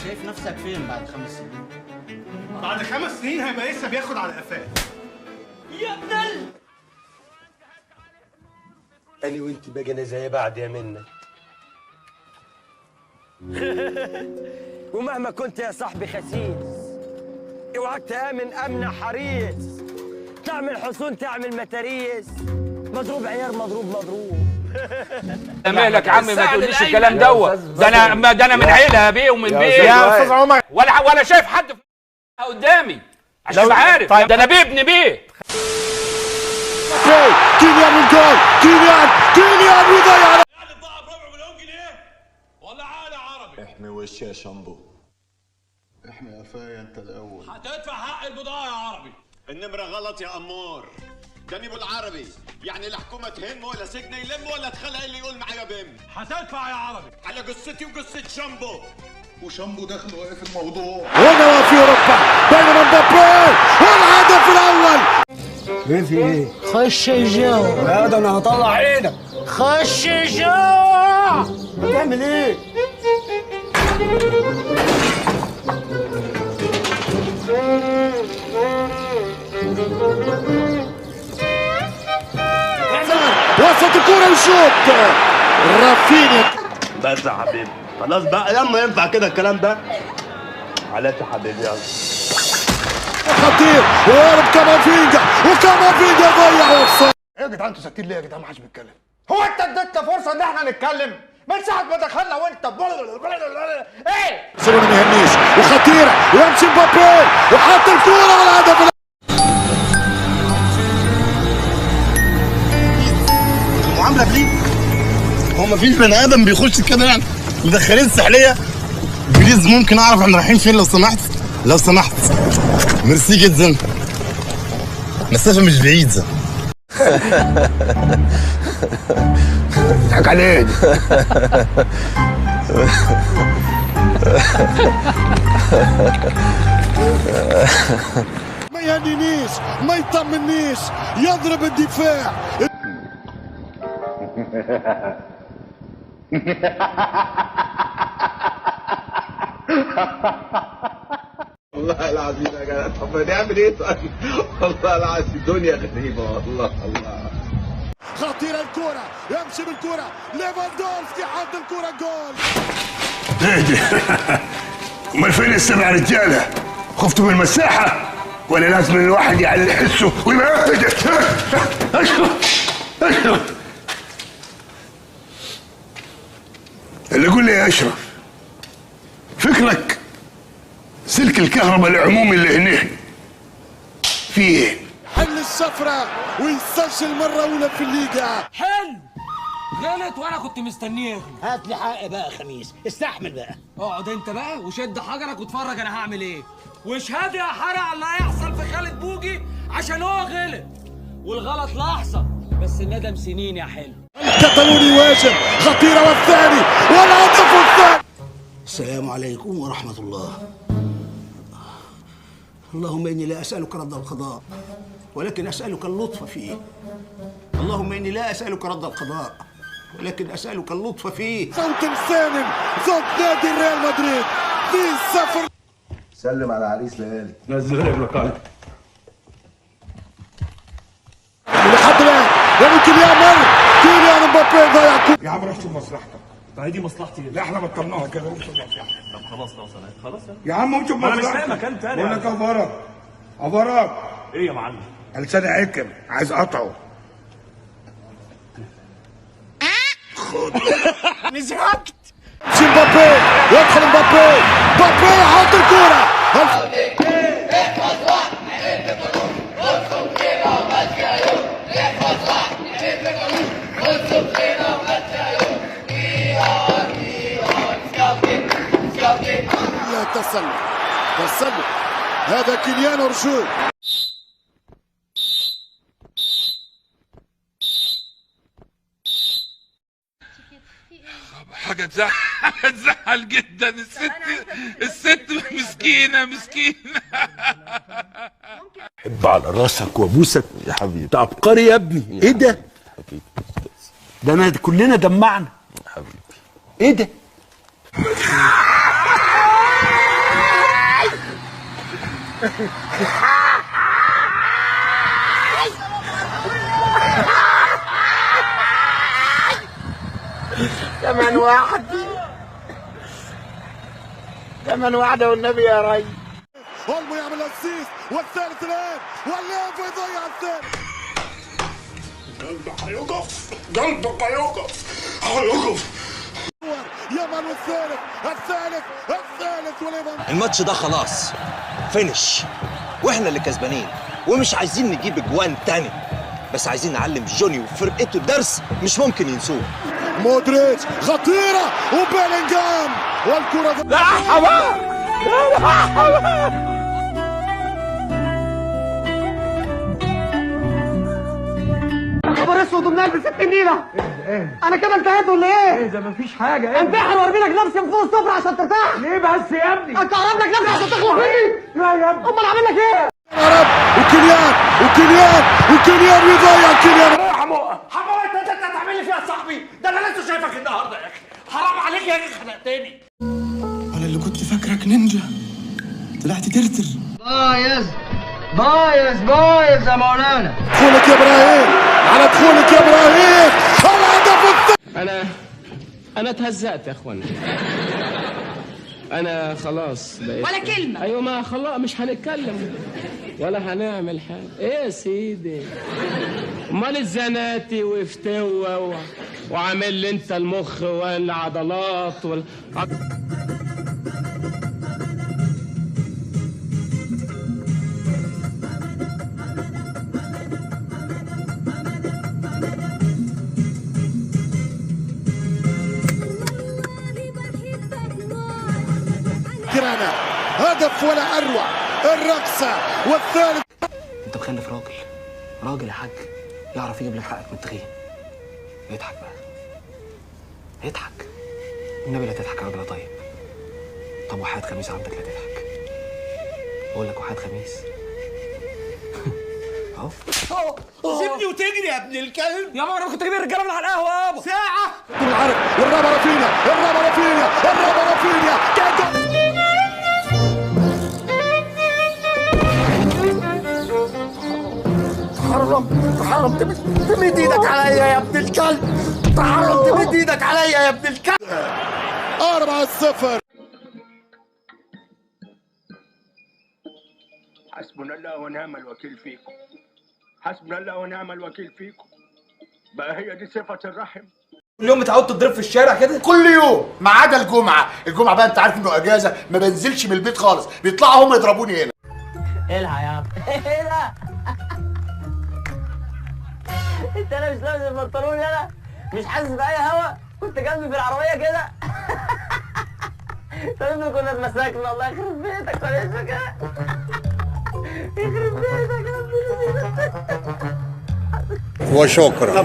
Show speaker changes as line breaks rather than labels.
شايف نفسك فين بعد 5 سنين؟
بعد 5 سنين هيبقى لسه بياخد على قفاه.
يا ابن
أنا وأنت بقينا زي بعض يا منى.
ومهما كنت يا صاحبي خسيس اوعك تآمن أمن حريص، تعمل حصون تعمل متاريس، مضروب عيار مضروب
مالك يا عم ما تقوليش الكلام دوت، ده انا من عيله بيه ومن بيه
يا استاذ عمر
ولا شايف حد قدامي عشان تبقى عارف.
طيب.
ده انا بيه ابن بيه.
كيليان من جول، كيليان ويضيع.
يعني ضاع ب4 مليون جنيه ولا عالي عربي؟
احمي وشي يا شامبو، احمي قفايا انت الاول.
هتدفع حق البضاعه يا عربي.
النمرة غلط يا امور، ده ابو العربي، يعني لا حكومة تهمه ولا سجن يلمه ولا تخلق اللي يقول معايا بم.
هتدفع يا عربي
على قصتي وقصة شامبو، وشامبو داخل واقف الموضوع.
هنا في أوروبا بينما مبابي والهدف الأول.
ايه في ايه؟
خش الجو.
لا ده انا هطلع عينك.
خش الجو.
بتعمل ايه؟
وسط الكرة وشوط رافينيا.
بس يا حبيبي خلاص بقى لما ينفع كده الكلام ده. علاش يا حبيبي يلا.
خطير ويهرب كامافينجا ضيع اوفسايد.
ايه يا جدعان انتوا ساكتين ليه يا جدعان؟ ما حدش بيتكلم. هو انت اديتنا فرصه ان احنا نتكلم من ساعه ما دخلنا وانت ايه؟
سيبونا ما يهمنيش وخطيره ويمشي مبابي وحط الكوره على الهدف.
المعامله بليك هو مفيش بني ادم بيخش كده يعني مدخلين السحليه. بليز ممكن اعرف احنا رايحين فين لو سمحت ميرسي جدا. مسافه مش بعيده.
اضحك عليك. ما يهنينيش ما يطمنيش يضرب الدفاع.
والله العظيم يا جدع طب نعمل ايه طيب؟ والله العظيم الدنيا غريبه والله.
خطيره الكره يمشي بالكره ليفاندوفسكي حط الكره جول.
اهدي. امال فين ال7 رجاله؟ خفتوا من المساحه ولا لازم الواحد يعلي حسه ويبقى اشرف اللي قول لي يا اشرف فكرك سلك الكهرباء العمومي اللي هنا في ايه؟
حل الشفره ويسجل مره اولى في الليجا.
حلو غلط وانا كنت مستنيه يغلط.
هات لي حقي بقى يا خميس، استحمل بقى.
اقعد انت بقى وشد حجرك واتفرج انا هعمل ايه. واشهد يا حرق على اللي هيحصل في خالد بوجي عشان هو غلط والغلط لحظه بس الندم سنين يا حلو.
الكتالوني يواجه خطيره والثاني والهدف الثاني.
السلام عليكم ورحمة الله. اللهم إني لا أسألك رد القضاء ولكن أسألك اللطف فيه. اللهم إني لا أسألك رد القضاء ولكن أسألك اللطف فيه.
صوت سالم صوت نادي ريال مدريد في السفر.
سلم على عريس ليالي.
نزل رجلك عليك.
ولحد الآن يمكن يامر كيليان مبابي ضيع كورة.
يا عم روح شوف مصلحتك.
هي دي مصلحتي.
لا احنا بطلناها كده روح شوف مصلحتك.
طب خلاص خلاص
يا عم روح شوف مصلحتك.
انا مش لاقي مكان تاني.
بقول لك افرج
ايه يا معلم؟
لساني عكر عايز اقطعه.
نزهقت.
مبابي يدخل مبابي يحط الكورة. لا تسلل هذا كيليان أرجو.
حاجة تزعل جدا. الست مسكينة.
حب على راسك وابوسك يا حبيبي. انت عبقري يا ابني. ايه ده؟ ده انا كلنا دمعنا. حبيبي ايه ده؟
كمان واحد، كمان واحدة والنبي يا ري.
اولمو يعمل الاسيس والثالث الان، والليفو يضيع الثالث.
قلبك هيوقف، قلبك هيوقف، هيوقف.
يمان والثالث، الثالث وليفو.
الماتش ده خلاص فينش، واحنا اللي كسبانين، ومش عايزين نجيب اجوان تاني، بس عايزين نعلم جوني وفرقته درس مش ممكن ينسوه.
مودريتش خطيرة وبيلينغهام والكرة.
لا حمار، لا حمار. خبر اسود ومنال ب60 نيلة. انا كده انتهيت ولا ايه؟
ايه ده مفيش حاجه.
انتحر وارمي لك نفسي من فوق السفرة عشان ترتاح.
ليه بس يا ابني؟
انت قرب لك نفسي عشان تخلص مني.
لا يا ابني.
امال اعمل لك ايه؟
يا رب، وكيليان يضيع كيليان.
حمار انت هتعمل لي فيها يا صاحبي؟ ده انا لسه شايفك النهارده يا اخي، حرام عليك يا اخي، خنقتني.
انا اللي كنت فاكرك نينجا طلعت ترتر.
بايظ يا مولانا.
دخولك يا ابراهيم، على دخولك يا ابراهيم، الهدف الثاني.
انا اتهزقت يا اخوانا. انا خلاص بقيت
ولا كلمة.
ايوه ما خلاص مش هنتكلم ولا هنعمل حاجه. ايه يا سيدي؟ امال الزناتي وفتوه وعامل لي انت المخ والعضلات
جرانا، هدف ولا اروع، الرقصة والثالث.
انت مخلف راجل يا حاج، يعرف يجيب لك حقك من التخين. اضحك بقى، اضحك النبي، لا تضحك يا راجل طيب. طب وحياة خميس عندك لا تضحك، بقول لك وحياة خميس. اهو
سيبني وتجري يا ابن الكلب.
يابا انا كنت جايب الرجاله من على القهوه يابا.
ساعة
العرب والرابع رافينيا
تحرم تمد ايدك عليا يا ابن الكلب، تحرم تمد ايدك عليا يا ابن الكلب.
4-0.
حسبنا الله ونعم الوكيل فيكم، حسبنا الله ونعم الوكيل فيكم. بقى هي دي صفة الرحم.
كل يوم متعود تضرب في الشارع كده؟
كل يوم ما عدا الجمعة بقى انت عارف انه اجازة، ما بنزلش من البيت خالص، بيطلعوا هم يضربوني هنا.
الحق يا عم. ايه ده؟ انت انا مش لابس البنطلون يلا؟ مش حاسس باي هوا؟ كنت جنبي في العربيه كده. طب كنا اتمسكنا. الله يخرب بيتك ولا اسمك ايه؟ يخرب بيتك يا ابني.
وشكرا.